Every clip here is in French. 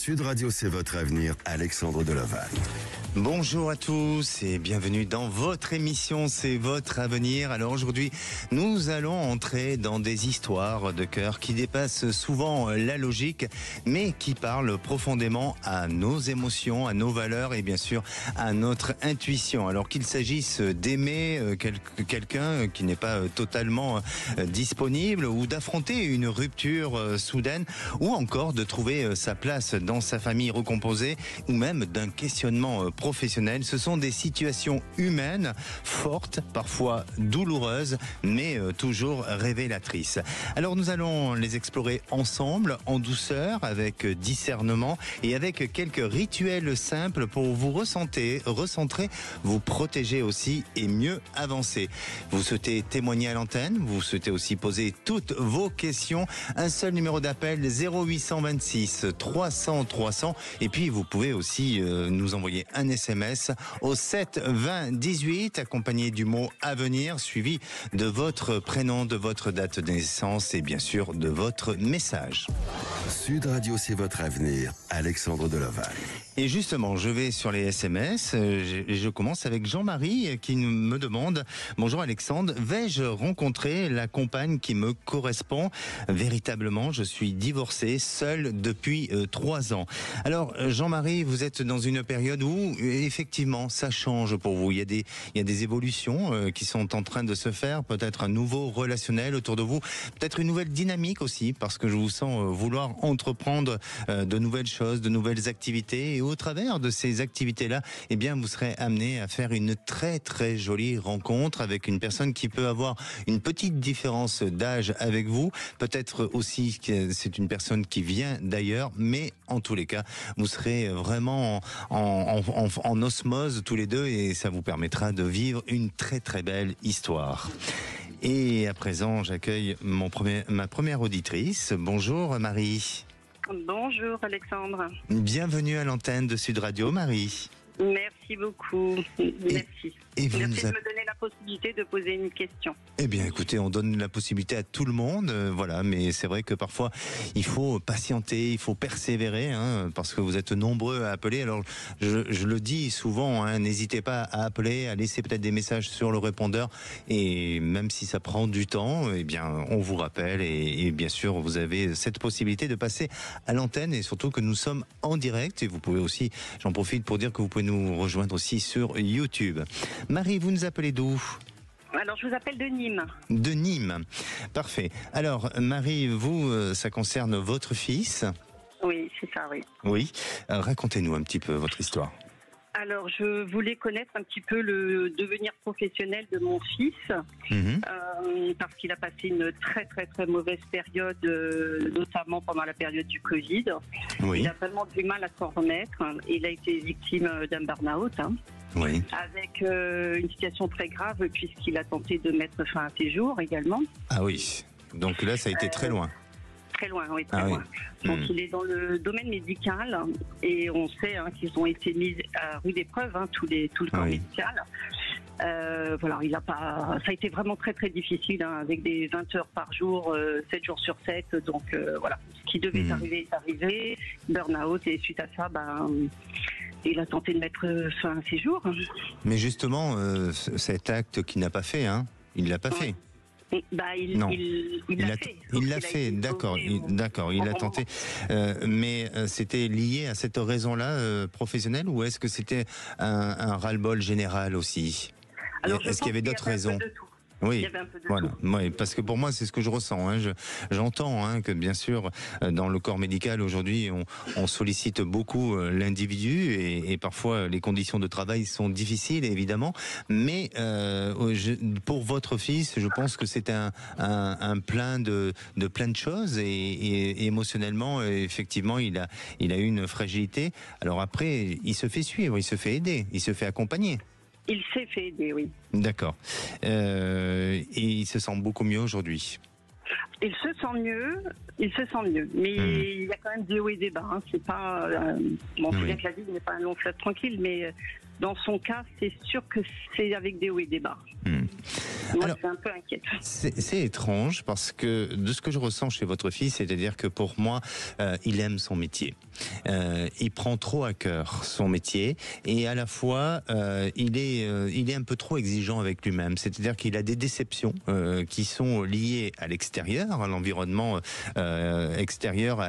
Sud Radio, c'est votre avenir, Alexandre Delaval. Bonjour à tous et bienvenue dans votre émission, c'est votre avenir. Alors aujourd'hui, nous allons entrer dans des histoires de cœur qui dépassent souvent la logique, mais qui parlent profondément à nos émotions, à nos valeurs et bien sûr à notre intuition. Alors qu'il s'agisse d'aimer quelqu'un qui n'est pas totalement disponible ou d'affronter une rupture soudaine ou encore de trouver sa place dans sa famille recomposée ou même d'un questionnement professionnel, ce sont des situations humaines, fortes, parfois douloureuses, mais toujours révélatrices. Alors nous allons les explorer ensemble, en douceur, avec discernement et avec quelques rituels simples pour vous recentrer, vous protéger aussi et mieux avancer. Vous souhaitez témoigner à l'antenne, vous souhaitez aussi poser toutes vos questions, un seul numéro d'appel 0826 300 300 et puis vous pouvez aussi nous envoyer un SMS au 7 20 18 accompagné du mot avenir suivi de votre prénom, de votre date de naissance et bien sûr de votre message. Sud Radio, c'est votre avenir, Alexandre Delaval. Et justement, je vais sur les SMS. Je commence avec Jean-Marie qui me demande « Bonjour Alexandre, vais-je rencontrer la compagne qui me correspond ? Véritablement, je suis divorcé, seul depuis 3 ans. » Alors Jean-Marie, vous êtes dans une période où effectivement ça change pour vous. Il y a des évolutions qui sont en train de se faire, peut-être un nouveau relationnel autour de vous, peut-être une nouvelle dynamique aussi, parce que je vous sens vouloir entreprendre de nouvelles choses, de nouvelles activités. Et au travers de ces activités-là, eh bien, vous serez amené à faire une très très jolie rencontre avec une personne qui peut avoir une petite différence d'âge avec vous. Peut-être aussi que c'est une personne qui vient d'ailleurs, mais en tous les cas, vous serez vraiment en osmose tous les deux et ça vous permettra de vivre une très très belle histoire. Et à présent, j'accueille ma première auditrice. Bonjour Marie. Bonjour Alexandre. Bienvenue à l'antenne de Sud Radio, Marie. Merci beaucoup. Merci. Merci de me donner la possibilité de poser une question. Eh bien, écoutez, on donne la possibilité à tout le monde, voilà. Mais c'est vrai que parfois, il faut patienter, il faut persévérer, parce que vous êtes nombreux à appeler. Alors, je le dis souvent, n'hésitez pas à appeler, à laisser peut-être des messages sur le répondeur. Et même si ça prend du temps, eh bien, on vous rappelle. Et bien sûr, vous avez cette possibilité de passer à l'antenne et surtout que nous sommes en direct. Et vous pouvez aussi, j'en profite pour dire que vous pouvez nous rejoindre aussi sur YouTube. Marie, vous nous appelez d'où ? Alors, je vous appelle de Nîmes. De Nîmes. Parfait. Alors, Marie, vous, ça concerne votre fils ? Oui, c'est ça, oui. Oui. Racontez-nous un petit peu votre histoire. Alors, je voulais connaître un petit peu le devenir professionnel de mon fils, parce qu'il a passé une très très très mauvaise période, notamment pendant la période du Covid. Oui. Il a vraiment du mal à s'en remettre. Il a été victime d'un burn-out. Oui. Avec une situation très grave puisqu'il a tenté de mettre fin à ses jours également. Ah oui, donc là ça a été très loin. Très loin, oui, très loin. Oui. Donc il est dans le domaine médical et on sait qu'ils ont été mis à rude épreuve, tout le corps médical. Voilà, ça a été vraiment très très difficile avec des 20 heures par jour, 7 jours sur 7. Donc voilà, ce qui devait arriver est arrivé, burn-out et suite à ça, il a tenté de mettre fin à ses jours. Mais justement, cet acte qu'il n'a pas fait, il l'a pas fait. Il l'a fait, d'accord. Il a tenté. Mais c'était lié à cette raison-là professionnelle ou est-ce que c'était un ras-le-bol général aussi ? Est-ce qu'il y avait d'autres raisons ? Oui, il y avait un peu de voilà. Oui, parce que pour moi, c'est ce que je ressens. J'entends que bien sûr, dans le corps médical aujourd'hui, on sollicite beaucoup l'individu et parfois les conditions de travail sont difficiles, évidemment. Mais pour votre fils, je pense que c'est un plein de plein de choses et émotionnellement, effectivement, il a eu une fragilité. Alors après, il se fait suivre, il se fait aider, il se fait accompagner. Il s'est fait aider, oui. D'accord. Et il se sent beaucoup mieux aujourd'hui. Il se sent mieux, mais il y a quand même des hauts et des bas. C'est pas c'est bien que la vie n'est pas un long fleuve tranquille, mais dans son cas, c'est sûr que c'est avec des hauts et des bas. Moi, Alors, c'est un peu inquiète. C'est étrange parce que de ce que je ressens chez votre fils, c'est-à-dire que pour moi, il aime son métier. Il prend trop à cœur son métier et à la fois, il est un peu trop exigeant avec lui-même. C'est-à-dire qu'il a des déceptions qui sont liées à l'extérieur, à l'environnement extérieur,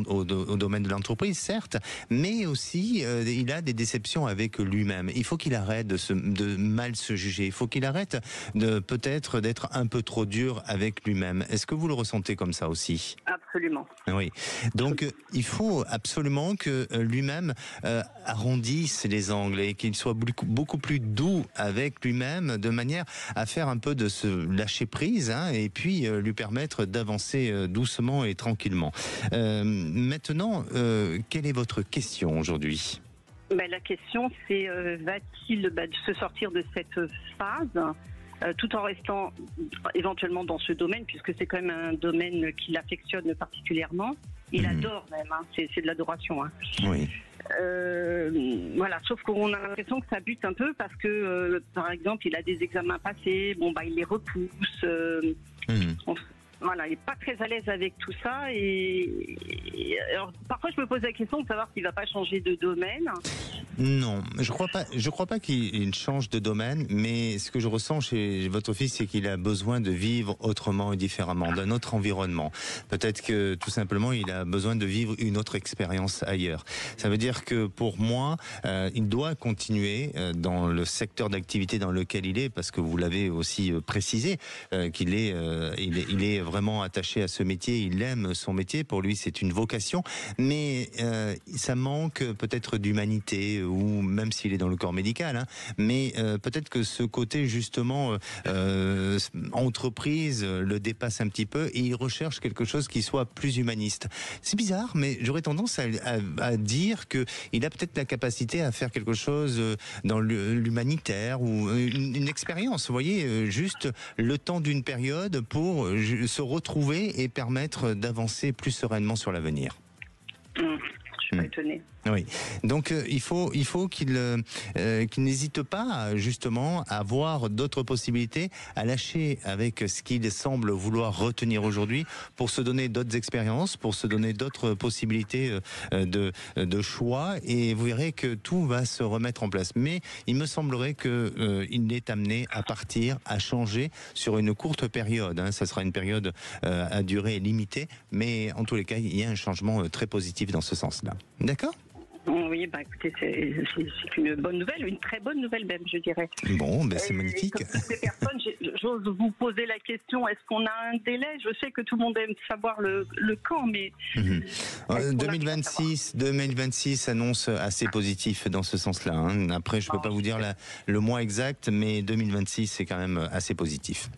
au domaine de l'entreprise, certes, mais aussi il a des déceptions avec lui-même. Il faut qu'il arrête de mal se juger. Il faut qu'il arrête peut-être d'être un peu trop dur avec lui-même. Est-ce que vous le ressentez comme ça aussi? Absolument. Oui. Donc il faut absolument que lui-même arrondisse les angles et qu'il soit beaucoup plus doux avec lui-même, de manière à faire un peu de se lâcher prise, hein, et puis lui permettre d'avancer doucement et tranquillement. Maintenant, quelle est votre question aujourd'hui? La question, c'est va-t-il se sortir de cette phase tout en restant éventuellement dans ce domaine, puisque c'est quand même un domaine qu'il affectionne particulièrement. Il adore même, hein, c'est de l'adoration. Hein. Oui. Voilà, sauf qu'on a l'impression que ça bute un peu parce que, par exemple, il a des examens passés, il les repousse. Voilà, il n'est pas très à l'aise avec tout ça. Alors, parfois, je me pose la question de savoir s'il ne va pas changer de domaine. Non, je crois pas qu'il change de domaine, mais ce que je ressens chez votre fils, c'est qu'il a besoin de vivre autrement et différemment, d'un autre environnement. Peut-être que tout simplement, il a besoin de vivre une autre expérience ailleurs. Ça veut dire que pour moi, il doit continuer dans le secteur d'activité dans lequel il est, parce que vous l'avez aussi précisé, qu'il est vraiment attaché à ce métier, il aime son métier, pour lui c'est une vocation, mais ça manque peut-être d'humanité, ou même s'il est dans le corps médical, hein, mais peut-être que ce côté justement entreprise le dépasse un petit peu et il recherche quelque chose qui soit plus humaniste. C'est bizarre, mais j'aurais tendance à dire que il a peut-être la capacité à faire quelque chose dans l'humanitaire ou une expérience, vous voyez, juste le temps d'une période pour se retrouver et permettre d'avancer plus sereinement sur l'avenir. Je suis pas étonnée. Oui, donc il faut qu'il n'hésite pas justement à voir d'autres possibilités, à lâcher avec ce qu'il semble vouloir retenir aujourd'hui pour se donner d'autres expériences, pour se donner d'autres possibilités de choix, et vous verrez que tout va se remettre en place. Mais il me semblerait qu'il est amené à partir, à changer sur une courte période. Hein. Ça sera une période à durée limitée, mais en tous les cas, il y a un changement très positif dans ce sens-là. D'accord ? Oui, écoutez, c'est une bonne nouvelle, une très bonne nouvelle même, je dirais. Bon, c'est magnifique. Comme toutes ces personnes, j'ose vous poser la question, est-ce qu'on a un délai? Je sais que tout le monde aime savoir le quand, mais... 2026 s'annonce assez positif dans ce sens-là. Hein. Après, je ne peux pas vous dire le mois exact, mais 2026, c'est quand même assez positif.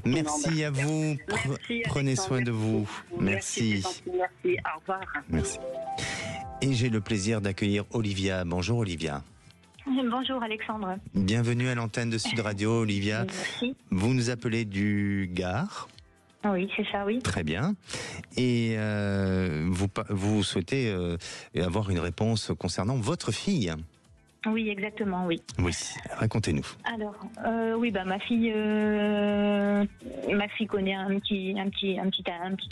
Merci à vous. Merci, prenez soin de vous. Merci. Merci. Au revoir. Merci. Et j'ai le plaisir d'accueillir Olivia. Bonjour Olivia. Bonjour Alexandre. Bienvenue à l'antenne de Sud Radio, Olivia. Merci. Vous nous appelez du Gard. Oui, c'est ça, oui. Très bien. Et vous souhaitez avoir une réponse concernant votre fille. Oui, exactement, oui. Oui, racontez-nous. Alors, oui, ma fille connaît un petit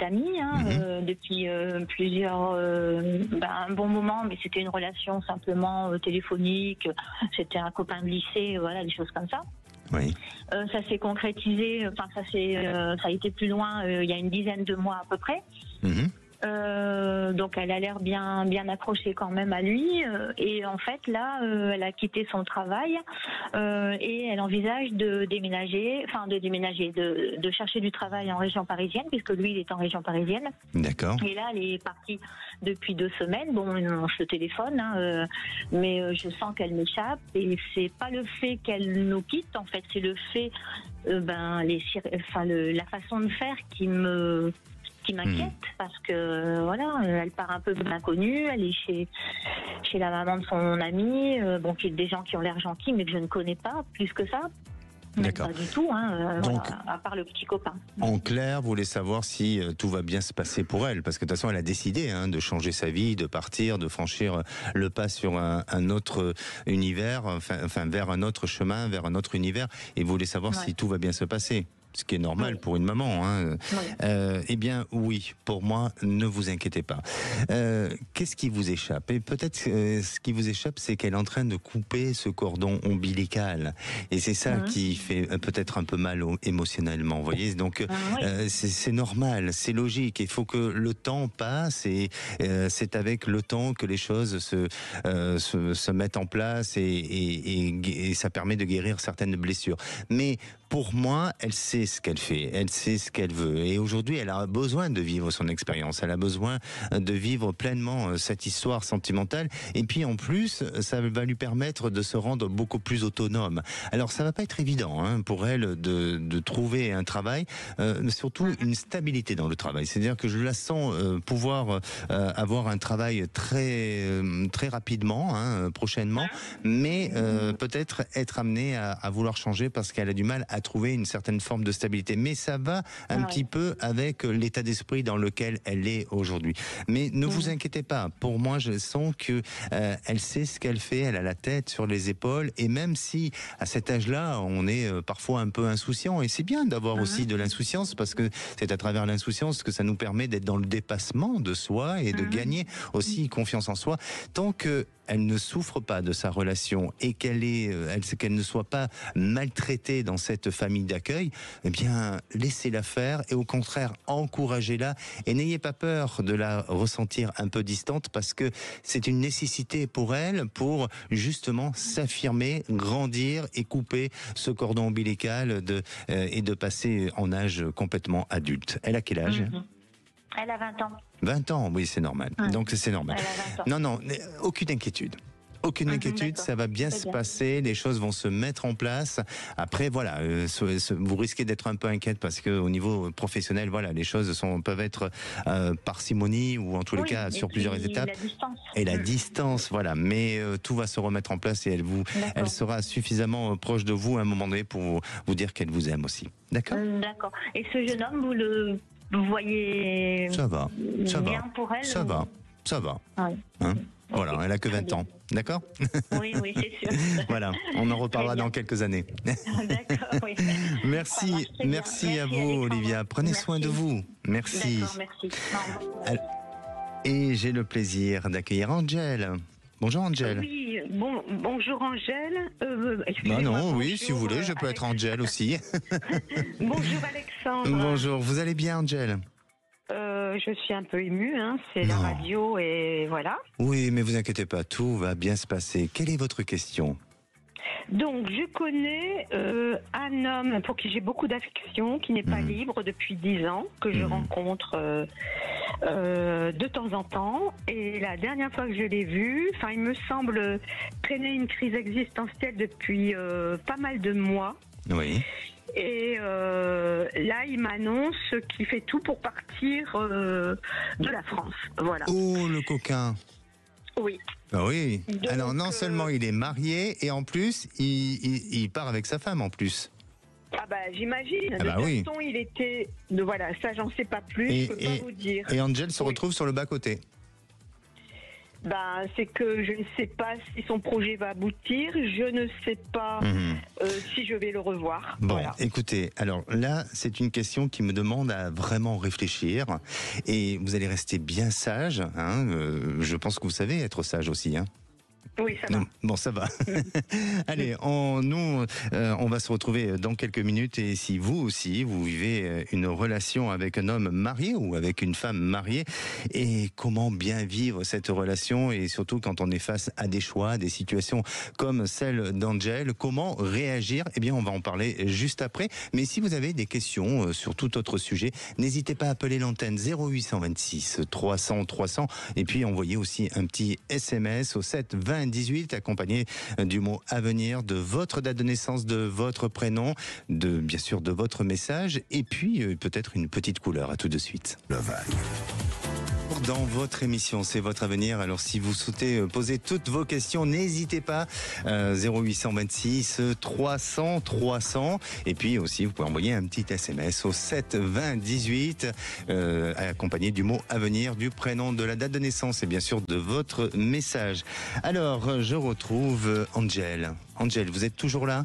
ami hein, depuis plusieurs, un bon moment, mais c'était une relation simplement téléphonique. C'était un copain de lycée, voilà, des choses comme ça. Oui. Ça s'est concrétisé. Enfin, ça a été plus loin il y a une dizaine de mois à peu près. Donc elle a l'air bien accrochée quand même à lui, et en fait là elle a quitté son travail et elle envisage de chercher du travail en région parisienne, puisque lui il est en région parisienne. D'accord. Et là elle est partie depuis 2 semaines. Bon, on se téléphone, hein, mais je sens qu'elle m'échappe, et c'est pas le fait qu'elle nous quitte, en fait c'est le fait la façon de faire qui m'inquiète, parce que voilà, elle part un peu de l'inconnu, elle est chez la maman de son ami, qui est des gens qui ont l'air gentils mais que je ne connais pas plus que ça. D'accord. Pas du tout, hein, Donc, voilà, à part le petit copain. En clair, vous voulez savoir si tout va bien se passer pour elle, parce que de toute façon, elle a décidé de changer sa vie, de partir, de franchir le pas sur un autre univers, enfin vers un autre chemin, vers un autre univers, et vous voulez savoir si tout va bien se passer. Ce qui est normal pour une maman. Eh bien, oui, pour moi, ne vous inquiétez pas. Qu'est-ce qui vous échappe? Et peut-être ce qui vous échappe, c'est qu'elle est en train de couper ce cordon ombilical. Et c'est ça qui fait peut-être un peu mal émotionnellement, vous voyez. Donc, c'est normal, c'est logique. Il faut que le temps passe et c'est avec le temps que les choses se mettent en place et ça permet de guérir certaines blessures. Mais pour moi, elle sait ce qu'elle fait, elle sait ce qu'elle veut. Et aujourd'hui, elle a besoin de vivre son expérience, elle a besoin de vivre pleinement cette histoire sentimentale. Et puis en plus, ça va lui permettre de se rendre beaucoup plus autonome. Alors ça va pas être évident pour elle de trouver un travail, mais surtout une stabilité dans le travail. C'est-à-dire que je la sens pouvoir avoir un travail très rapidement, prochainement, mais peut-être être amenée à vouloir changer parce qu'elle a du mal à trouver une certaine forme de stabilité. Mais ça va un petit peu avec l'état d'esprit dans lequel elle est aujourd'hui. Mais ne vous inquiétez pas. Pour moi, je sens que elle sait ce qu'elle fait. Elle a la tête sur les épaules. Et même si à cet âge-là, on est parfois un peu insouciant, et c'est bien d'avoir aussi de l'insouciance parce que c'est à travers l'insouciance que ça nous permet d'être dans le dépassement de soi et de gagner aussi confiance en soi. Tant que elle ne souffre pas de sa relation et qu'elle ne soit pas maltraitée dans cette famille d'accueil, eh bien, laissez-la faire et au contraire, encouragez-la et n'ayez pas peur de la ressentir un peu distante parce que c'est une nécessité pour elle pour justement s'affirmer, grandir et couper ce cordon ombilical et de passer en âge complètement adulte. Elle a quel âge ? Elle a 20 ans. 20 ans, oui, c'est normal. Donc c'est normal. Elle a 20 ans. Non, aucune inquiétude. Aucune inquiétude, ça va bien se passer, les choses vont se mettre en place. Après, voilà, vous risquez d'être un peu inquiète parce que au niveau professionnel, voilà, les choses peuvent être parcimonie ou en tous les cas sur plusieurs étapes. La distance, voilà. Mais tout va se remettre en place et elle sera suffisamment proche de vous à un moment donné pour vous dire qu'elle vous aime aussi. D'accord ? D'accord. Et ce jeune homme, vous voyez ça va pour elle ça va. Oui. Voilà, elle a que 20 ans. D'accord ? Oui, c'est sûr. Voilà, on en reparlera dans quelques années. D'accord, oui. Merci à vous, Alexandre. Olivia. Prenez soin de vous. Merci. D'accord, merci. Et j'ai le plaisir d'accueillir Angèle. Bonjour Angèle. Oui, bonjour Angèle. Si vous voulez, je peux être Angèle aussi. Bonjour Alexandre. Bonjour, vous allez bien Angèle ? Je suis un peu émue, c'est la radio et voilà. Oui, mais vous inquiétez pas, tout va bien se passer. Quelle est votre question ? Donc, je connais un homme pour qui j'ai beaucoup d'affection, qui n'est pas libre depuis 10 ans, que je rencontre de temps en temps. Et la dernière fois que je l'ai vu, il me semble traîner une crise existentielle depuis pas mal de mois. Oui. Et là, il m'annonce qu'il fait tout pour partir de la France. Voilà. Oh, le coquin. Oui. Ah oui. Donc, alors non seulement il est marié et en plus il part avec sa femme en plus. Ah bah j'imagine. Ah bah de oui. toute façon, il était. Voilà, ça j'en sais pas plus. Je peux pas vous dire. Et Angèle se retrouve sur le bas côté. C'est que je ne sais pas si son projet va aboutir, je ne sais pas si je vais le revoir. Bon, voilà. Écoutez, alors là, c'est une question qui me demande à vraiment réfléchir et vous allez rester bien sage. Je pense que vous savez être sage aussi. Oui, ça va. Bon, ça va. Allez, on va se retrouver dans quelques minutes et si vous aussi, vous vivez une relation avec un homme marié ou avec une femme mariée et comment bien vivre cette relation et surtout quand on est face à des choix, des situations comme celle d'Angèle, comment réagir ? Eh bien, on va en parler juste après. Mais si vous avez des questions sur tout autre sujet, n'hésitez pas à appeler l'antenne 0826 300 300 et puis envoyez aussi un petit SMS au 7 20 18 accompagné du mot avenir, de votre date de naissance, de votre prénom, bien sûr de votre message et puis peut-être une petite couleur. À tout de suite. Le Vague. retour dans votre émission, c'est votre avenir. Alors si vous souhaitez poser toutes vos questions, n'hésitez pas, 0826 300 300. Et puis aussi, vous pouvez envoyer un petit SMS au 7 20 18, accompagné du mot avenir, du prénom, de la date de naissance et bien sûr de votre message. Alors, je retrouve Angel. Angel, vous êtes toujours là ?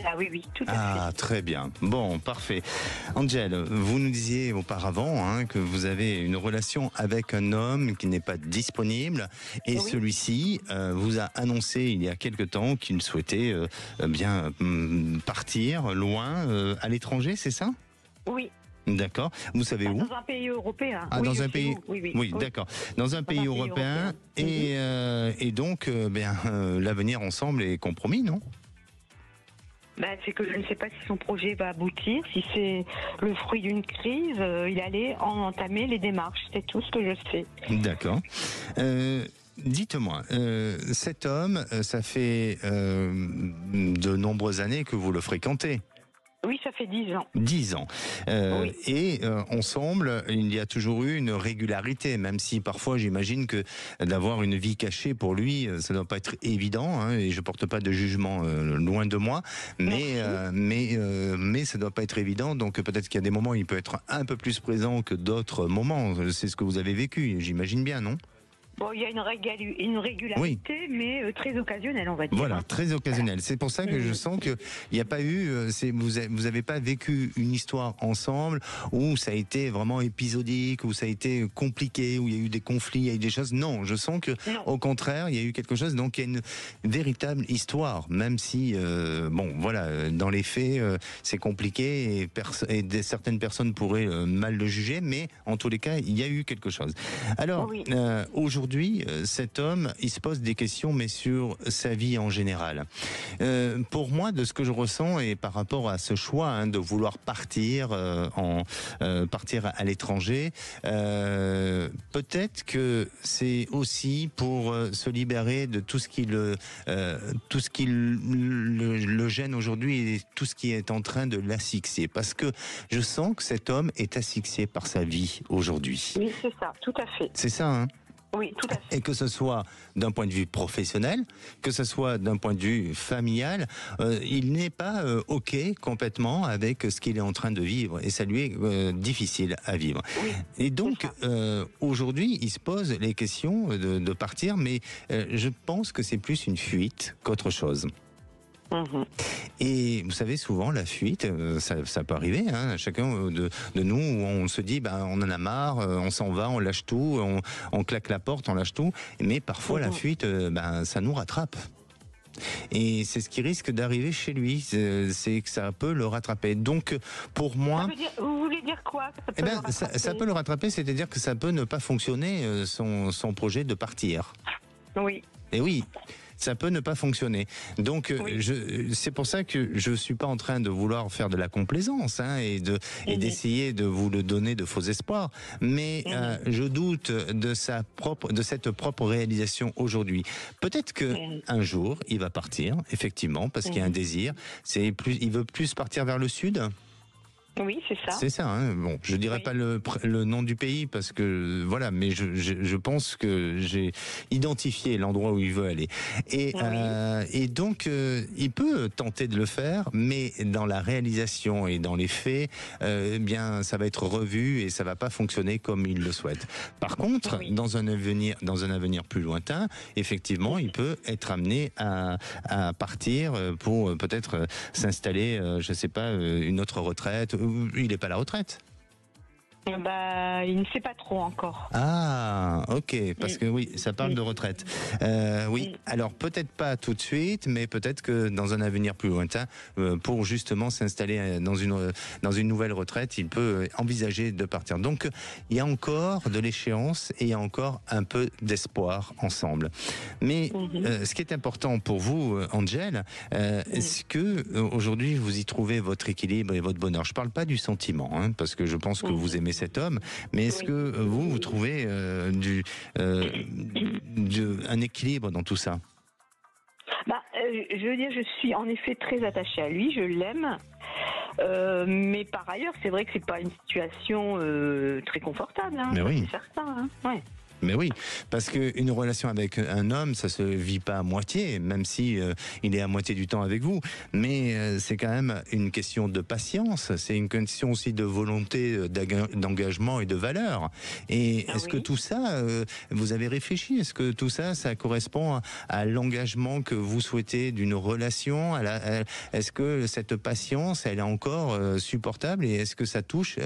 Ah oui, tout à fait. Ah, très bien. Bon, parfait. Angel, vous nous disiez auparavant que vous avez une relation avec un homme qui n'est pas disponible et celui-ci vous a annoncé il y a quelque temps qu'il souhaitait partir loin à l'étranger, c'est ça ? Oui. D'accord. Vous savez où ? Dans un pays européen. Ah, oui, dans un pays. Oui, d'accord. Dans un pays européen. Et donc, l'avenir ensemble est compromis, non ? C'est que je ne sais pas si son projet va aboutir, si c'est le fruit d'une crise, il allait entamer les démarches, c'est tout ce que je sais. D'accord. Dites-moi, cet homme, ça fait de nombreuses années que vous le fréquentez. Oui, ça fait 10 ans. 10 ans. Et ensemble, il y a toujours eu une régularité, même si parfois j'imagine que d'avoir une vie cachée pour lui, ça ne doit pas être évident, et je porte pas de jugement loin de moi, mais ça ne doit pas être évident, donc peut-être qu'il y a des moments où il peut être un peu plus présent que d'autres moments. C'est ce que vous avez vécu, j'imagine bien, non ? Bon, il y a une régularité, mais très occasionnelle, on va dire. Voilà, très occasionnelle. C'est pour ça que je sens qu'il n'y a pas eu, vous n'avez pas vécu une histoire ensemble où ça a été vraiment épisodique, où ça a été compliqué, où il y a eu des conflits, il y a eu des choses. Non, je sens que, au contraire, il y a eu quelque chose. Donc, il y a une véritable histoire, même si, dans les faits, c'est compliqué et certaines personnes pourraient mal le juger, mais en tous les cas, il y a eu quelque chose. Alors, aujourd'hui, cet homme, il se pose des questions, mais sur sa vie en général. Pour moi, de ce que je ressens et par rapport à ce choix de vouloir partir partir à l'étranger, peut-être que c'est aussi pour se libérer de tout ce qui le gêne aujourd'hui et tout ce qui est en train de l'asphyxier. Parce que je sens que cet homme est asphyxié par sa vie aujourd'hui. Oui, c'est ça, tout à fait. C'est ça, hein ? Oui, tout à fait. Et que ce soit d'un point de vue professionnel, que ce soit d'un point de vue familial, il n'est pas OK complètement avec ce qu'il est en train de vivre. Et ça lui est difficile à vivre. Oui, et donc, aujourd'hui, il se pose les questions de partir, mais je pense que c'est plus une fuite qu'autre chose. Et vous savez, souvent la fuite, ça peut arriver, chacun de nous, où on se dit on en a marre, on s'en va, on lâche tout, on claque la porte, on lâche tout, mais parfois la fuite, ça nous rattrape. Et c'est ce qui risque d'arriver chez lui, c'est que ça peut le rattraper. Donc pour moi... Vous voulez dire quoi ? Ça peut le rattraper, c'est-à-dire que ça peut ne pas fonctionner, son projet de partir. Oui. Et oui, ça peut ne pas fonctionner. Donc, c'est pour ça que je suis pas en train de vouloir faire de la complaisance et d'essayer de vous le donner de faux espoirs. Mais je doute de cette propre réalisation aujourd'hui. Peut-être que un jour, il va partir, effectivement, parce qu'il y a un désir. Il veut plus partir vers le sud. Oui, c'est ça. C'est ça. Bon, je dirais pas le nom du pays parce que voilà, mais je pense que j'ai identifié l'endroit où il veut aller. Et donc, il peut tenter de le faire, mais dans la réalisation et dans les faits, ça va être revu et ça va pas fonctionner comme il le souhaite. Par contre, dans un avenir plus lointain, effectivement, il peut être amené à partir pour peut-être s'installer, je sais pas, une autre retraite. Il n'est pas à la retraite. Il ne sait pas trop encore. Ah, ok, parce que ça parle de retraite. Alors peut-être pas tout de suite, mais peut-être que dans un avenir plus lointain, pour justement s'installer dans une nouvelle retraite, il peut envisager de partir. Donc il y a encore de l'échéance et il y a encore un peu d'espoir ensemble. Mais ce qui est important pour vous, Angel, est-ce que aujourd'hui vous y trouvez votre équilibre et votre bonheur ? Je parle pas du sentiment, parce que je pense que vous aimez cet homme, mais est-ce que vous trouvez un équilibre dans tout ça ? Je veux dire, je suis en effet très attachée à lui, je l'aime. Mais par ailleurs, c'est vrai que c'est pas une situation très confortable. Hein, mais oui. Faire ça. Hein. Ouais. Mais oui, parce qu'une relation avec un homme, ça se vit pas à moitié, même si il est à moitié du temps avec vous. Mais c'est quand même une question de patience, c'est une question aussi de volonté, d'engagement et de valeur. Et est-ce que tout ça, vous avez réfléchi? Est-ce que tout ça, ça correspond à l'engagement que vous souhaitez d'une relation? Est-ce que cette patience, elle est encore supportable? Et est-ce que ça touche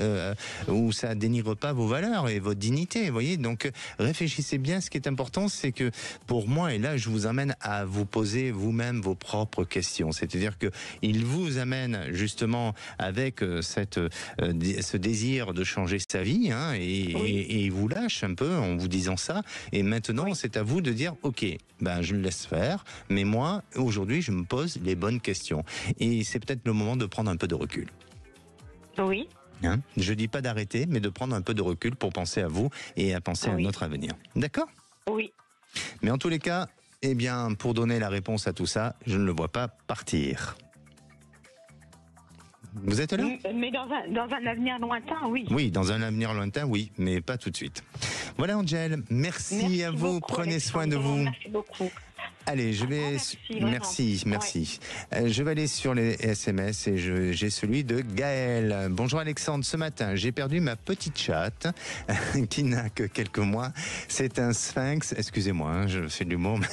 ou ça dénigre pas vos valeurs et votre dignité? Vous voyez, donc réfléchissez bien. Ce qui est important, c'est que pour moi, et là je vous amène à vous poser vous-même vos propres questions, c'est-à-dire que il vous amène justement avec ce désir de changer sa vie, hein, et il vous lâche un peu en vous disant ça, et maintenant c'est à vous de dire ok, ben je le laisse faire, mais moi aujourd'hui je me pose les bonnes questions, et c'est peut-être le moment de prendre un peu de recul. Oui. Hein, je dis pas d'arrêter, mais de prendre un peu de recul pour penser à vous et à penser à notre avenir. D'accord ? Oui. Mais en tous les cas, eh bien, pour donner la réponse à tout ça, je ne le vois pas partir. Vous êtes là ? Mais dans un avenir lointain, oui. Oui, dans un avenir lointain, oui, mais pas tout de suite. Voilà, Angel, merci à vous, beaucoup, prenez soin de vous. Merci beaucoup. Allez, je vais... Merci. Ouais. Je vais aller sur les SMS et j'ai celui de Gaël. Bonjour Alexandre, ce matin, j'ai perdu ma petite chatte qui n'a que quelques mois. C'est un sphinx, excusez-moi, hein, je fais de l'humour, mais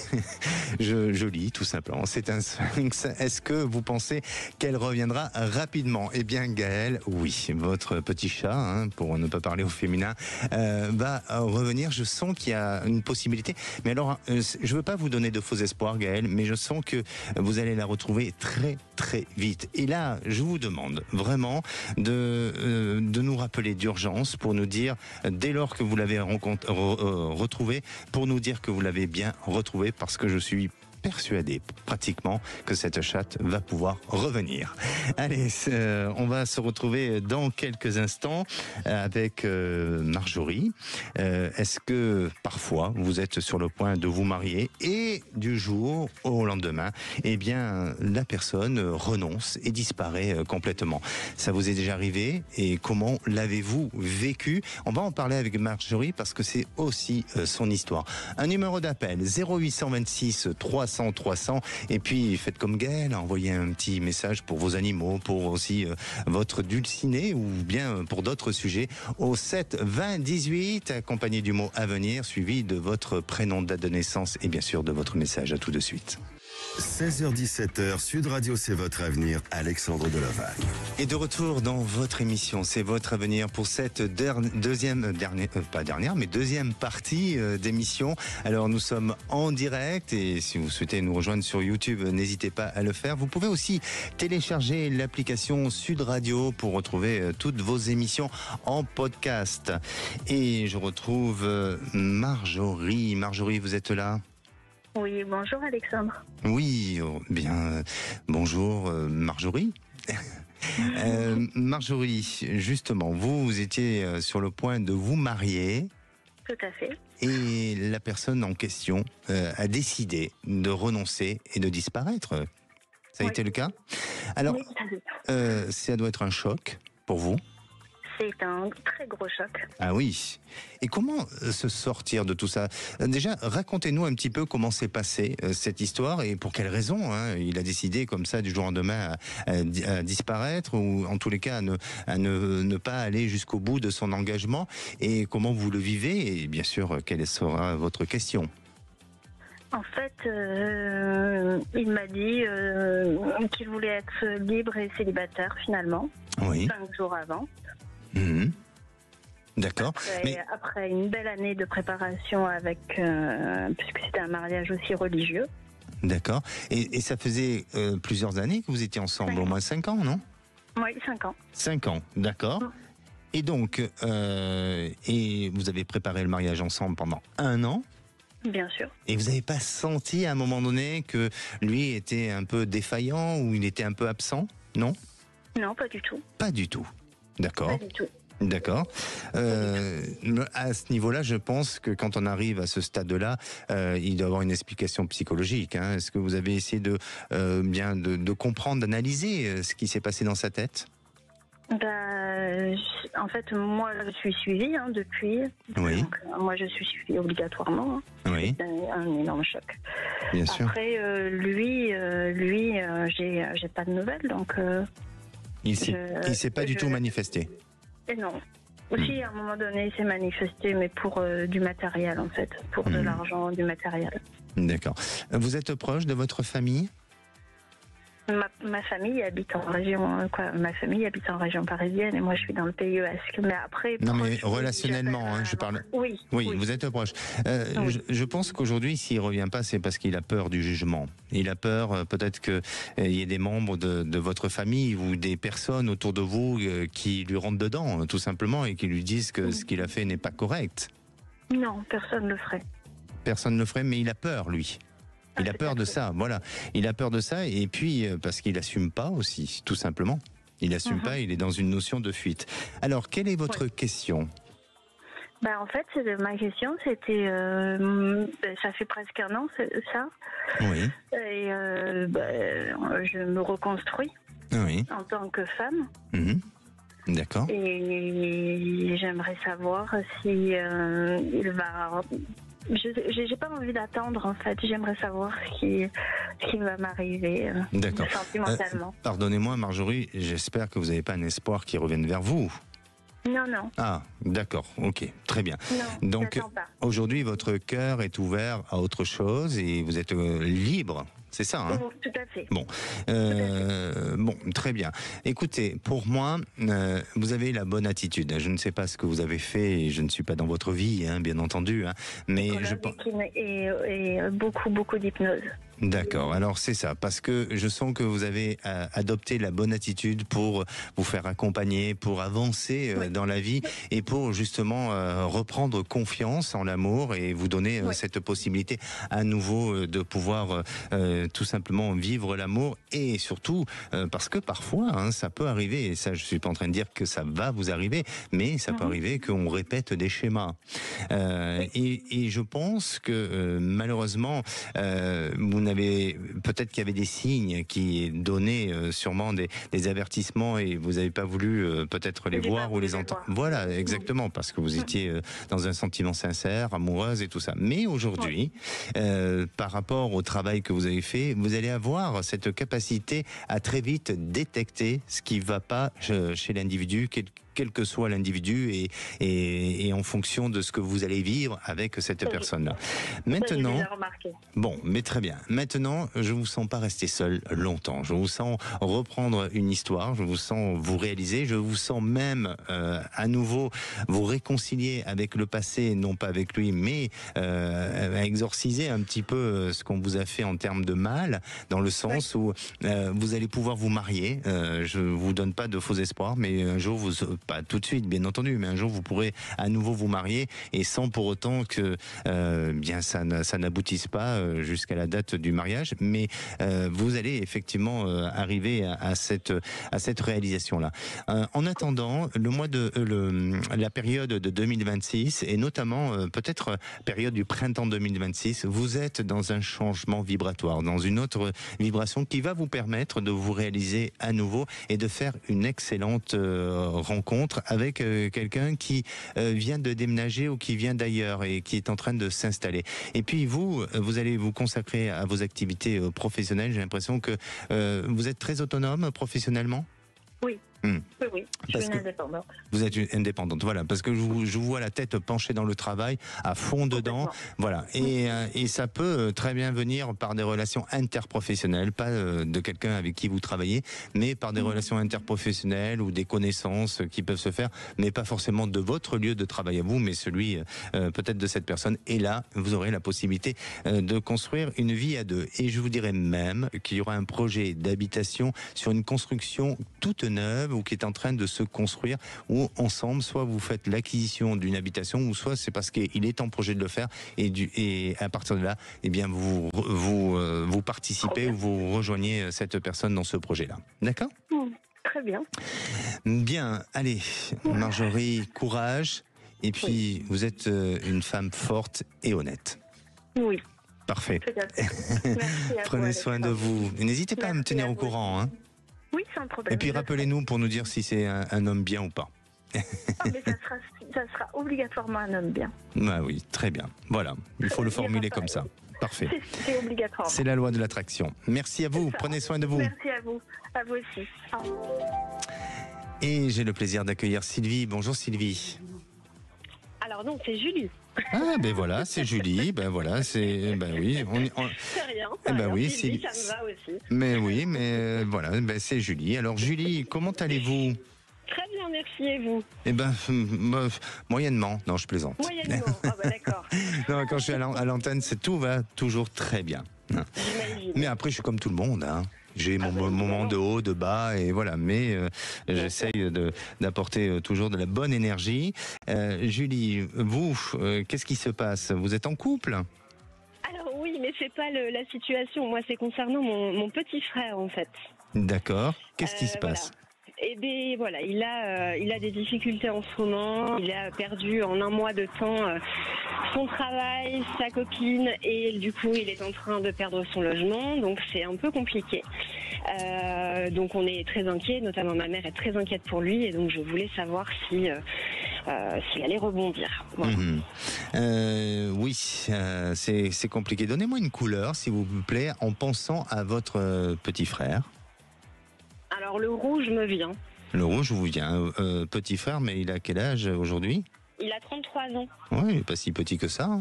je lis tout simplement. C'est un sphinx. Est-ce que vous pensez qu'elle reviendra rapidement? Eh bien Gaël, oui, votre petit chat, hein, pour ne pas parler au féminin, va revenir. Je sens qu'il y a une possibilité. Mais alors, je veux pas vous donner de faux espoirs, Gaël, mais je sens que vous allez la retrouver très très vite. Et là, je vous demande vraiment de nous rappeler d'urgence pour nous dire, dès lors que vous l'avez retrouvée, pour nous dire que vous l'avez bien retrouvée, parce que je suis persuadé pratiquement que cette chatte va pouvoir revenir. Allez, on va se retrouver dans quelques instants avec Marjorie. Est-ce que parfois vous êtes sur le point de vous marier et du jour au lendemain, eh bien la personne renonce et disparaît complètement? Ça vous est déjà arrivé et comment l'avez-vous vécu? On va en parler avec Marjorie parce que c'est aussi son histoire. Un numéro d'appel 0826 300 300, et puis faites comme Gaël, envoyez un petit message pour vos animaux, pour aussi votre dulciné ou bien pour d'autres sujets au 7 20 18 accompagné du mot avenir suivi de votre prénom, date de naissance et bien sûr de votre message. À tout de suite. 16h-17h, Sud Radio, c'est votre avenir, Alexandre Delovac. Et de retour dans votre émission, c'est votre avenir pour cette deuxième partie d'émission. Alors nous sommes en direct et si vous souhaitez nous rejoindre sur YouTube, n'hésitez pas à le faire. Vous pouvez aussi télécharger l'application Sud Radio pour retrouver toutes vos émissions en podcast. Et je retrouve Marjorie. Marjorie, vous êtes là ? Oui, bonjour Alexandre. Oui, bien, bonjour Marjorie. Marjorie, justement, vous étiez sur le point de vous marier. Tout à fait. Et la personne en question a décidé de renoncer et de disparaître. Ça a été le cas? Alors, ça doit être un choc pour vous? C'est un très gros choc. Ah oui. Et comment se sortir de tout ça? Déjà, racontez-nous un petit peu comment s'est passée cette histoire et pour quelles raisons il a décidé comme ça du jour au lendemain à disparaître ou en tous les cas à ne pas aller jusqu'au bout de son engagement, et comment vous le vivez et bien sûr quelle sera votre question? En fait, il m'a dit qu'il voulait être libre et célibataire finalement, 5 jours avant. Mmh. D'accord. Après une belle année de préparation avec, puisque c'était un mariage aussi religieux. D'accord. Et ça faisait plusieurs années que vous étiez ensemble, au moins 5 ans, non? Oui, 5 ans. 5 ans, d'accord. Et donc, et vous avez préparé le mariage ensemble pendant 1 an? Bien sûr. Et vous n'avez pas senti à un moment donné que lui était un peu défaillant ou il était un peu absent? Non? Non, pas du tout. Pas du tout. D'accord. Pas du tout. D'accord. À ce niveau-là, je pense que quand on arrive à ce stade-là, il doit y avoir une explication psychologique. Est-ce que vous avez essayé de comprendre, d'analyser ce qui s'est passé dans sa tête? En fait, moi, je suis suivie depuis. Oui. Donc, moi, je suis suivie obligatoirement. Oui. C'est un énorme choc. Bien sûr. Après, lui, j'ai pas de nouvelles, donc. Il s'est pas du tout manifesté. Et non. Aussi, à un moment donné, il s'est manifesté, mais pour du matériel, en fait, pour de l'argent, du matériel. D'accord. Vous êtes proche de votre famille ? Ma famille habite en région, ma famille habite en région parisienne et moi je suis dans le Pays Basque. Mais après. Non, mais relationnellement, je parle. Oui. Vous êtes proche. Oui. Je pense qu'aujourd'hui, s'il revient pas, c'est parce qu'il a peur du jugement. Il a peur, peut-être qu'il y ait des membres de votre famille ou des personnes autour de vous qui lui rentrent dedans, tout simplement, et qui lui disent que ce qu'il a fait n'est pas correct. Non, personne ne le ferait. Personne ne le ferait, mais il a peur, lui. Il a peur de ça, voilà. Il a peur de ça, et puis parce qu'il assume pas aussi, tout simplement. Il assume pas, il est dans une notion de fuite. Alors, quelle est votre question ? En fait, ma question, c'était, ça fait presque un an, ça. Oui. Et je me reconstruis en tant que femme. D'accord. Et j'aimerais savoir si il va. J'ai pas envie d'attendre, en fait. J'aimerais savoir ce qui va m'arriver sentimentalement. Pardonnez-moi, Marjorie, j'espère que vous n'avez pas un espoir qui revienne vers vous. Non, non. Ah, d'accord, ok, très bien. Non, donc aujourd'hui, votre cœur est ouvert à autre chose et vous êtes libre. C'est ça, hein ? Tout à fait. Bon, très bien. Écoutez, pour moi, vous avez la bonne attitude. Je ne sais pas ce que vous avez fait, et je ne suis pas dans votre vie, hein, bien entendu, hein, mais je pense. Et beaucoup d'hypnose. D'accord, alors c'est ça, parce que je sens que vous avez adopté la bonne attitude pour vous faire accompagner, pour avancer dans la vie et pour justement reprendre confiance en l'amour et vous donner cette possibilité à nouveau de pouvoir tout simplement vivre l'amour et surtout parce que parfois ça peut arriver, et ça je suis pas en train de dire que ça va vous arriver, mais ça peut arriver qu'on répète des schémas et je pense que malheureusement vous n'avez peut-être qu'il y avait des signes qui donnaient sûrement des avertissements et vous n'avez pas voulu peut-être les voir ou les entendre. Voilà, exactement, parce que vous étiez dans un sentiment sincère, amoureuse et tout ça. Mais aujourd'hui, par rapport au travail que vous avez fait, vous allez avoir cette capacité à très vite détecter ce qui ne va pas chez l'individu, quel que soit l'individu et en fonction de ce que vous allez vivre avec cette personne-là. Maintenant, bon, mais très bien. Maintenant, je vous sens pas rester seul longtemps. Je vous sens reprendre une histoire. Je vous sens vous réaliser. Je vous sens même à nouveau vous réconcilier avec le passé, non pas avec lui, mais exorciser un petit peu ce qu'on vous a fait en termes de mal, dans le sens où vous allez pouvoir vous marier. Je vous donne pas de faux espoirs, mais un jour pas tout de suite, bien entendu, mais un jour vous pourrez à nouveau vous marier et sans pour autant que ça n'aboutisse pas jusqu'à la date du mariage, mais vous allez effectivement arriver à cette réalisation-là. En attendant, la période de 2026 et notamment peut-être période du printemps 2026, vous êtes dans un changement vibratoire, dans une autre vibration qui va vous permettre de vous réaliser à nouveau et de faire une excellente rencontre avec quelqu'un qui vient de déménager ou qui vient d'ailleurs et qui est en train de s'installer. Et puis vous allez vous consacrer à vos activités professionnelles. J'ai l'impression que vous êtes très autonome professionnellement. Oui. Oui, je suis une indépendante. Vous êtes une indépendante, voilà, parce que je vous vois la tête penchée dans le travail, à fond dedans, voilà, et ça peut très bien venir par des relations interprofessionnelles, pas de quelqu'un avec qui vous travaillez, mais par des relations interprofessionnelles ou des connaissances qui peuvent se faire, mais pas forcément de votre lieu de travail à vous, mais celui peut-être de cette personne, et là, vous aurez la possibilité de construire une vie à deux, et je vous dirais même qu'il y aura un projet d'habitation sur une construction toute neuve, ou qui est en train de se construire, où ensemble, soit vous faites l'acquisition d'une habitation, ou soit c'est parce qu'il est en projet de le faire, et à partir de là, eh bien vous participez ou vous rejoignez cette personne dans ce projet-là. D'accord ? Très bien. Bien, allez, Marjorie, courage, et puis vous êtes une femme forte et honnête. Oui. Parfait. Merci à Prenez soin de vous. N'hésitez pas à me tenir au courant, hein. Oui, sans problème. Et puis rappelez-nous pour nous dire si c'est un homme bien ou pas. Mais ça sera obligatoirement un homme bien. Ah oui, très bien. Voilà, il faut le formuler comme ça. Parfait. C'est obligatoire. C'est la loi de l'attraction. Merci à vous, prenez soin de vous. Merci à vous aussi. Et j'ai le plaisir d'accueillir Sylvie. Bonjour Sylvie. Alors non, c'est Julie. Ah ben voilà, c'est Julie. Ben voilà, c'est oui. C'est rien. Eh ben oui, Sylvie, ça me va aussi. Mais oui, mais voilà, ben c'est Julie. Alors Julie, comment allez-vous? Très bien, merci, et vous? Eh ben, moyennement. Non, je plaisante. Moyennement, d'accord. Non, quand je suis à l'antenne, tout va toujours très bien. J'imagine. Mais après, je suis comme tout le monde. J'ai mon moment de haut, de bas, et voilà. Mais j'essaye d'apporter toujours de la bonne énergie. Julie, vous, qu'est-ce qui se passe? Vous êtes en couple? Alors oui, mais c'est pas la situation. Moi, c'est concernant mon petit frère, en fait. D'accord. Qu'est-ce qui se passe? Eh bien, voilà, il a des difficultés en ce moment. Il a perdu en un mois de temps son travail, sa copine, et du coup, il est en train de perdre son logement. Donc, c'est un peu compliqué. Donc, on est très inquiets. Notamment, ma mère est très inquiète pour lui. Et donc, je voulais savoir s'il allait rebondir. Voilà. Oui, c'est compliqué. Donnez-moi une couleur, s'il vous plaît, en pensant à votre petit frère. Alors, le rouge me vient. Le rouge vous vient. Petit frère, mais il a quel âge aujourd'hui? Il a 33 ans. Oui, il n'est pas si petit que ça.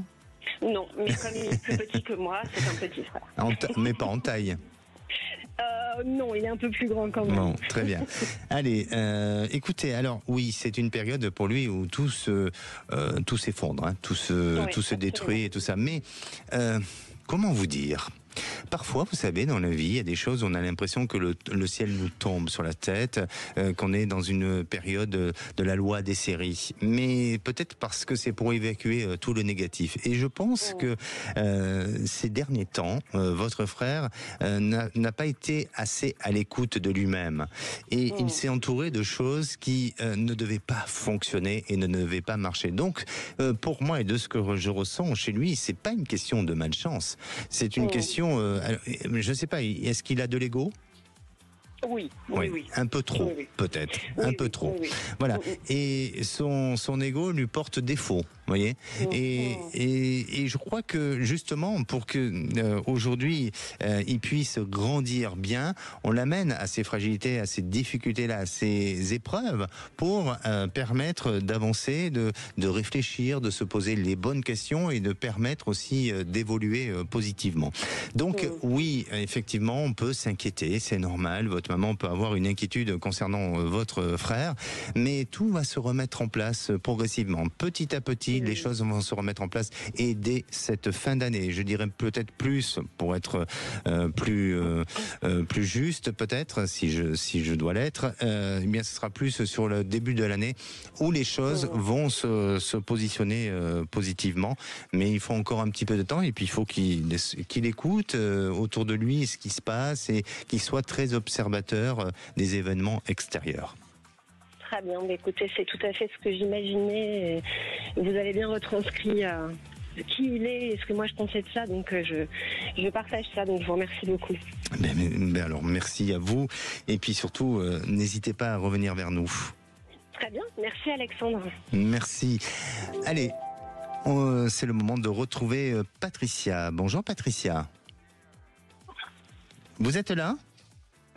Non, mais comme il est plus petit que moi, c'est un petit frère. Mais pas en taille. Non, il est un peu plus grand quand même. Bon, très bien. Allez, écoutez, alors oui, c'est une période pour lui où tout s'effondre, tout se détruit et tout ça. Mais comment vous dire? Parfois, vous savez, dans la vie, il y a des choses où on a l'impression que le ciel nous tombe sur la tête, qu'on est dans une période de la loi des séries. Mais peut-être parce que c'est pour évacuer tout le négatif. Et je pense que ces derniers temps, votre frère n'a pas été assez à l'écoute de lui-même. Et il s'est entouré de choses qui ne devaient pas fonctionner et ne devaient pas marcher. Donc, pour moi et de ce que je ressens chez lui, c'est pas une question de malchance. C'est une question je ne sais pas, est-ce qu'il a de l'ego? Oui. Un peu trop, peut-être. Un peu trop. Voilà. Et son ego lui porte défaut. Voyez, et je crois que justement pour que aujourd'hui il puisse grandir bien, on l'amène à ces fragilités, à ces difficultés-là, à ces épreuves pour permettre d'avancer, de réfléchir, de se poser les bonnes questions et de permettre aussi d'évoluer positivement. Donc oui, effectivement, on peut s'inquiéter, c'est normal. Votre maman peut avoir une inquiétude concernant votre frère, mais tout va se remettre en place progressivement, petit à petit. Les choses vont se remettre en place et dès cette fin d'année, je dirais peut-être plus pour être plus juste peut-être si je dois l'être, eh bien ce sera plus sur le début de l'année où les choses vont se positionner positivement, mais il faut encore un petit peu de temps et puis il faut qu'il écoute autour de lui ce qui se passe et qu'il soit très observateur des événements extérieurs. Très bien, mais écoutez, c'est tout à fait ce que j'imaginais. Vous avez bien retranscrit qui il est et ce que moi je pensais de ça, donc je partage ça, donc je vous remercie beaucoup. Alors merci à vous, et puis surtout, n'hésitez pas à revenir vers nous. Très bien, merci Alexandre. Merci. Allez, c'est le moment de retrouver Patricia. Bonjour Patricia. Vous êtes là?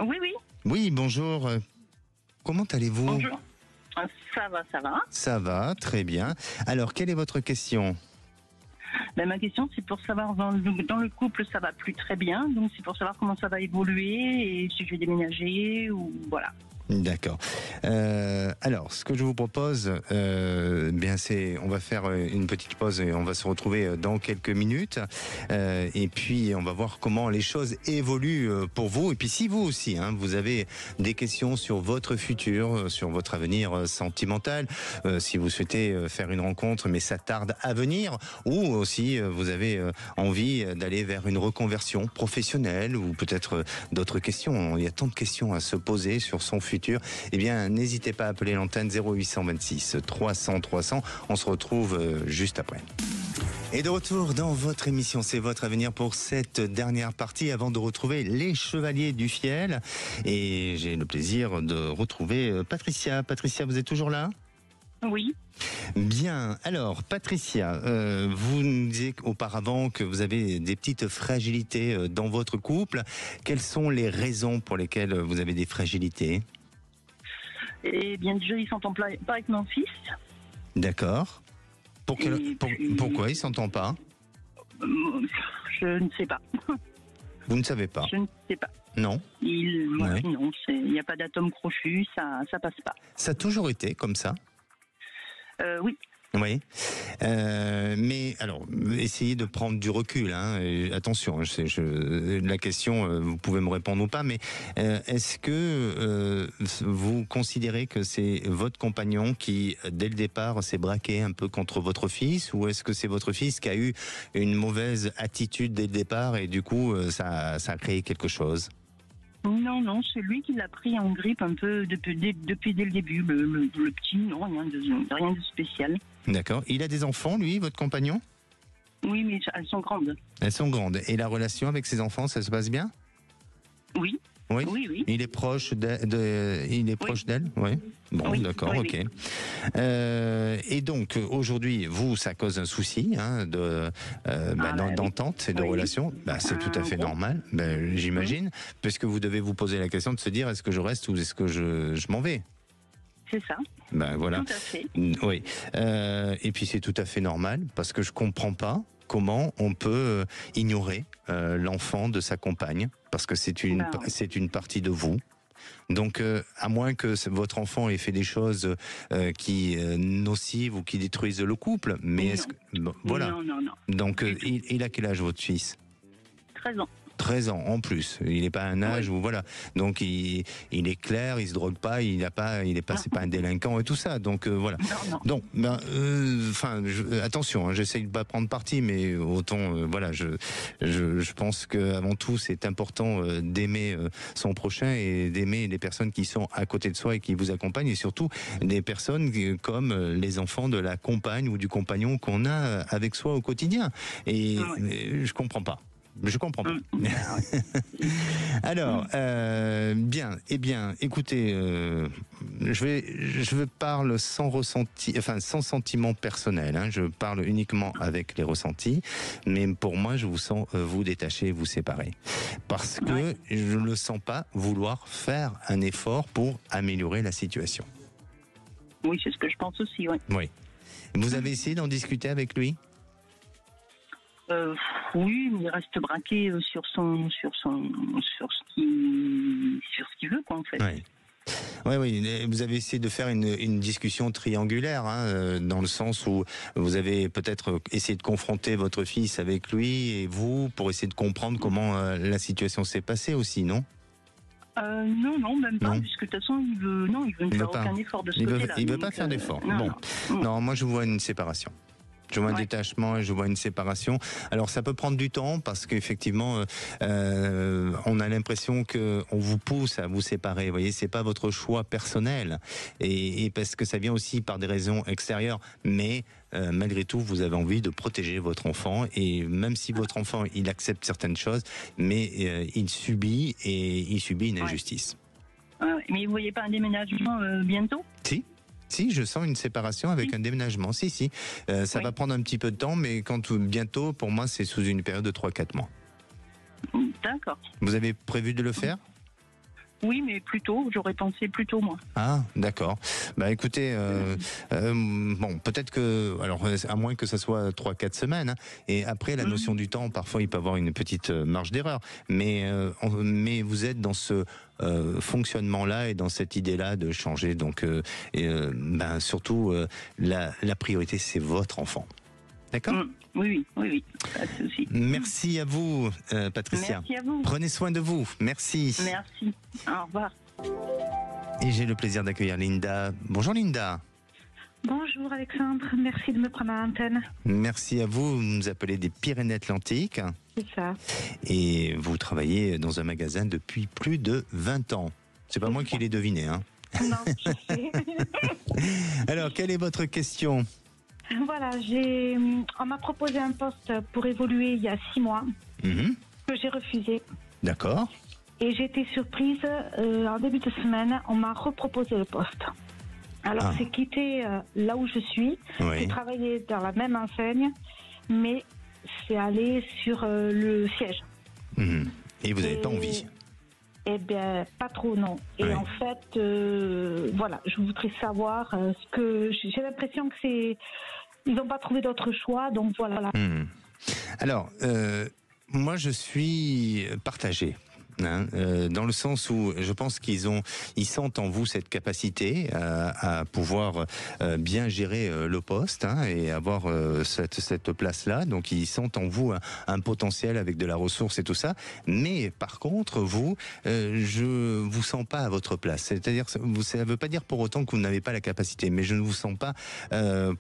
Oui. Oui, bonjour. Comment allez-vous? Bonjour. Ça va. Ça va, très bien. Alors, quelle est votre question? Ma question, c'est pour savoir, dans le couple, ça va plus très bien. Donc, c'est pour savoir comment ça va évoluer et si je vais déménager ou voilà. D'accord. Alors, ce que je vous propose, bien c'est, on va faire une petite pause et on va se retrouver dans quelques minutes. Et puis, on va voir comment les choses évoluent pour vous. Et puis, si vous aussi, vous avez des questions sur votre futur, sur votre avenir sentimental, si vous souhaitez faire une rencontre, mais ça tarde à venir, ou aussi vous avez envie d'aller vers une reconversion professionnelle ou peut-être d'autres questions. Il y a tant de questions à se poser sur son futur. Eh bien, n'hésitez pas à appeler l'antenne 0826 300 300. On se retrouve juste après. Et de retour dans votre émission, c'est votre avenir pour cette dernière partie avant de retrouver les Chevaliers du Fiel. Et j'ai le plaisir de retrouver Patricia. Patricia, vous êtes toujours là ? Oui. Bien, alors Patricia, vous nous disiez auparavant que vous avez des petites fragilités dans votre couple. Quelles sont les raisons pour lesquelles vous avez des fragilités ? Eh bien, déjà, il s'entend pas avec mon fils. D'accord. Pourquoi il ne s'entend pas ? Je ne sais pas. Vous ne savez pas ? Je ne sais pas. Non. Non, il n'y a pas d'atome crochu, ça passe pas. Ça a toujours été comme ça ? Oui. Oui, mais alors essayez de prendre du recul. Attention, la question, vous pouvez me répondre ou pas, mais est-ce que vous considérez que c'est votre compagnon qui, dès le départ, s'est braqué un peu contre votre fils, ou est-ce que c'est votre fils qui a eu une mauvaise attitude dès le départ et du coup ça a créé quelque chose ? Non, c'est lui qui l'a pris en grippe un peu depuis dès le début. Le petit, non, rien de spécial. D'accord. Il a des enfants, lui, votre compagnon ? Oui, mais elles sont grandes. Elles sont grandes. Et la relation avec ses enfants, ça se passe bien ? Oui. Oui. Il est proche d'elle ? Oui. Bon, oui, d'accord, oui, ok. Oui. Et donc, aujourd'hui, ça cause un souci d'entente et de relation. C'est tout à fait normal, j'imagine, puisque vous devez vous poser la question de se dire, est-ce que je reste ou est-ce que je m'en vais ? C'est ça. Voilà. Tout à fait. Oui. Et puis, c'est tout à fait normal, parce que je comprends pas comment on peut ignorer l'enfant de sa compagne, parce que c'est une partie de vous. Donc, à moins que votre enfant ait fait des choses qui nocives ou qui détruisent le couple, mais est-ce que voilà. Non. Donc, il a quel âge votre fils ? 13 ans. 13 ans en plus. Il n'est pas à un âge où voilà. Donc il est clair, il se drogue pas, c'est pas un délinquant et tout ça. Donc voilà. Non. Donc attention, j'essaye de pas prendre parti, mais autant je pense que avant tout c'est important d'aimer son prochain et d'aimer les personnes qui sont à côté de soi et qui vous accompagnent, et surtout des personnes comme les enfants de la compagne ou du compagnon qu'on a avec soi au quotidien. Et je comprends pas. Alors, bien, écoutez, je parle sans sentiment personnel. Je parle uniquement avec les ressentis, mais pour moi, je vous sens vous détacher, vous séparer, parce que je ne le sens pas vouloir faire un effort pour améliorer la situation. Oui, c'est ce que je pense aussi. Oui. Vous avez essayé d'en discuter avec lui ? Oui, mais il reste braqué sur ce qu'il veut, quoi, en fait. Oui. Vous avez essayé de faire une discussion triangulaire, dans le sens où vous avez peut-être essayé de confronter votre fils avec lui et vous pour essayer de comprendre comment la situation s'est passée aussi, non ? Non, même pas, puisque de toute façon, il veut ne faire aucun effort de ce côté-là. Il veut pas faire d'effort. Non, moi je vois une séparation. Je vois un détachement et je vois une séparation. Alors ça peut prendre du temps parce qu'effectivement, on a l'impression que on vous pousse à vous séparer. Vous voyez, c'est pas votre choix personnel et parce que ça vient aussi par des raisons extérieures. Mais malgré tout, vous avez envie de protéger votre enfant, et même si votre enfant il accepte certaines choses, mais il subit une injustice. Mais vous voyez pas un déménagement bientôt ? Si, je sens une séparation avec un déménagement. Si. Ça va prendre un petit peu de temps, mais bientôt, pour moi, c'est sous une période de 3-4 mois. D'accord. Vous avez prévu de le faire ? Oui, mais plus tôt, j'aurais pensé plus tôt, moi. Ah, d'accord. Écoutez, peut-être que, alors, à moins que ça soit 3-4 semaines, et après, la notion du temps, parfois, il peut y avoir une petite marge d'erreur, mais vous êtes dans ce fonctionnement-là et dans cette idée-là de changer, donc, surtout, la priorité, c'est votre enfant. D'accord ? Oui, pas de souci. Merci à vous, Patricia. Merci à vous. Prenez soin de vous. Merci. Merci. Au revoir. Et j'ai le plaisir d'accueillir Linda. Bonjour Linda. Bonjour Alexandre, merci de me prendre à l'antenne. Merci à vous, vous nous appelez des Pyrénées-Atlantiques. C'est ça. Et vous travaillez dans un magasin depuis plus de 20 ans. C'est pas moi qui l'ai deviné, Non, je sais. Alors, quelle est votre question ? Voilà, on m'a proposé un poste pour évoluer il y a 6 mois, que j'ai refusé. D'accord. Et j'ai été surprise, en début de semaine, on m'a reproposé le poste. Alors, c'est quitter là où je suis, j'ai travaillé dans la même enseigne, mais c'est aller sur le siège. Et vous n'avez pas envie? Eh bien, pas trop, non. Et en fait, voilà, je voudrais savoir ce que... J'ai l'impression que c'est... Ils n'ont pas trouvé d'autre choix, donc voilà. Alors, moi, je suis partagé. Dans le sens où je pense ils sentent en vous cette capacité à pouvoir bien gérer le poste et avoir cette place-là. Donc ils sentent en vous un potentiel avec de la ressource et tout ça. Mais par contre, je vous sens pas à votre place. C'est-à-dire, ça ne veut pas dire pour autant que vous n'avez pas la capacité, mais je ne vous sens pas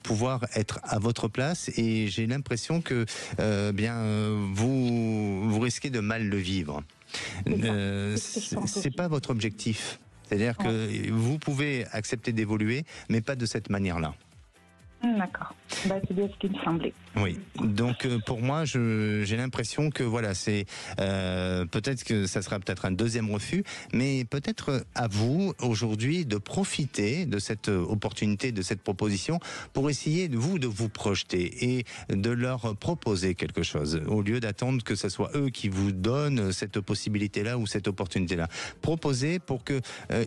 pouvoir être à votre place. Et j'ai l'impression que vous risquez de mal le vivre. C'est pas votre objectif. C'est-à-dire que vous pouvez accepter d'évoluer, mais pas de cette manière-là. D'accord. C'est bien ce qui me semblait. Oui. Donc pour moi, j'ai l'impression que voilà, c'est peut-être que ça sera peut-être un deuxième refus, mais peut-être à vous aujourd'hui de profiter de cette opportunité, de cette proposition, pour essayer de vous projeter et de leur proposer quelque chose, au lieu d'attendre que ce soit eux qui vous donnent cette possibilité-là ou cette opportunité-là. Proposer pour que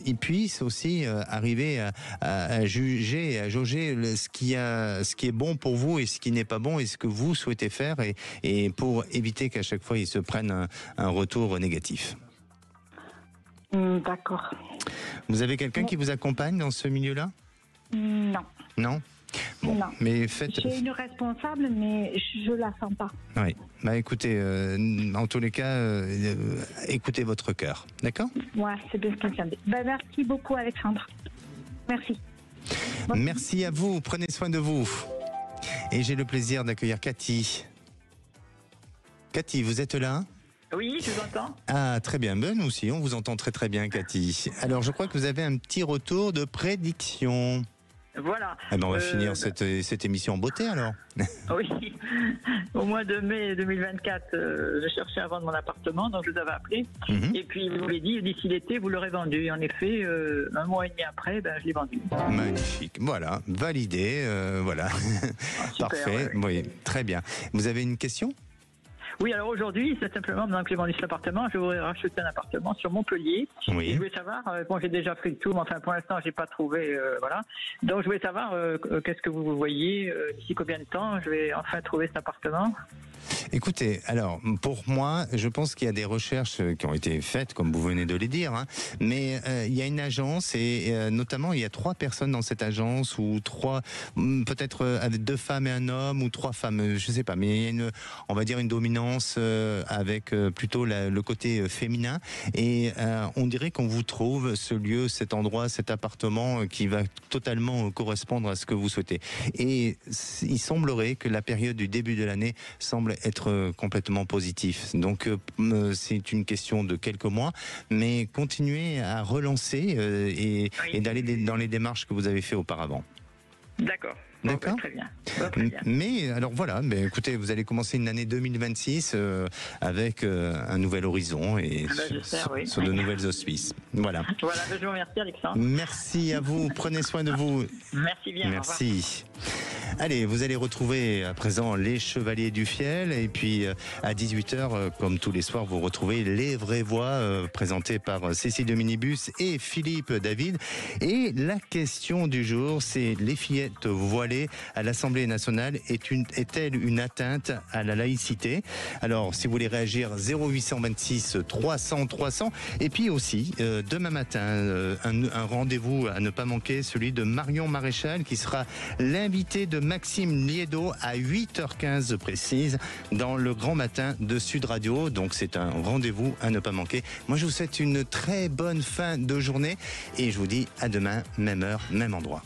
ils puissent aussi arriver à juger et à jauger ce qui est bon pour vous et ce qui n'est pas bon et ce que vous souhaitez faire et pour éviter qu'à chaque fois ils se prennent un retour négatif. D'accord. Vous avez quelqu'un qui vous accompagne dans ce milieu-là? Non. Non? Bon, non. Mais faites... J'ai une responsable, mais je la sens pas. Oui. Écoutez, en tous les cas, écoutez votre cœur. D'accord? Ouais, c'est bien ce qui me semble. Merci beaucoup, Alexandre. Merci. Merci à vous, prenez soin de vous. Et j'ai le plaisir d'accueillir Cathy. Cathy, vous êtes là? Oui, je vous entends. Ah, très bien. Ben, nous aussi, on vous entend très très bien, Cathy. Alors, je crois que vous avez un petit retour de prédiction. Voilà. On va finir cette émission en beauté, alors. Oui. Au mois de mai 2024, je cherchais à vendre mon appartement, donc je vous avais appelé. Et puis, vous m'avez dit, d'ici l'été, vous l'aurez vendu. Et en effet, un mois et demi après, je l'ai vendu. Magnifique. Voilà. Validé. Voilà. Super, parfait. Oui, très bien. Vous avez une question? Oui, alors aujourd'hui, c'est simplement, maintenant que j'ai vendu cet appartement, je voudrais racheter un appartement sur Montpellier. Oui. Et je voulais savoir, j'ai déjà fait le tour, mais enfin, pour l'instant, j'ai pas trouvé, voilà. Donc, je voulais savoir, qu'est-ce que vous voyez, d'ici combien de temps je vais enfin trouver cet appartement? Écoutez, alors pour moi, je pense qu'il y a des recherches qui ont été faites, comme vous venez de les dire, mais il y a une agence et notamment il y a 3 personnes dans cette agence ou 3, peut-être avec 2 femmes et un homme ou 3 femmes, je sais pas, mais il y a on va dire une dominance avec plutôt le côté féminin et on dirait qu'on vous trouve ce lieu, cet endroit, cet appartement qui va totalement correspondre à ce que vous souhaitez. Et il semblerait que la période du début de l'année semble être complètement positif. Donc c'est une question de quelques mois, mais continuez à relancer et d'aller dans les démarches que vous avez fait auparavant. D'accord. D'accord. Très bien. Très bien. Mais alors voilà, écoutez, vous allez commencer une année 2026 avec un nouvel horizon et sur de nouvelles auspices. Voilà. Voilà, je vous remercie, Alexandre. Merci à vous, prenez soin de vous. Merci bien. Merci. Allez, vous allez retrouver à présent les Chevaliers du Fiel et puis à 18h, comme tous les soirs, vous retrouvez les vraies voix présentées par Cécile de Minibus et Philippe David. Et la question du jour, c'est les fillettes voilées à l'Assemblée nationale est-elle une atteinte à la laïcité? Alors, si vous voulez réagir, 0826 300 300. Et puis aussi, demain matin, un rendez-vous à ne pas manquer, celui de Marion Maréchal, qui sera l'invité de Maxime Liedo à 8h15 précise dans le grand matin de Sud Radio. Donc c'est un rendez-vous à ne pas manquer. Moi je vous souhaite une très bonne fin de journée et je vous dis à demain, même heure, même endroit.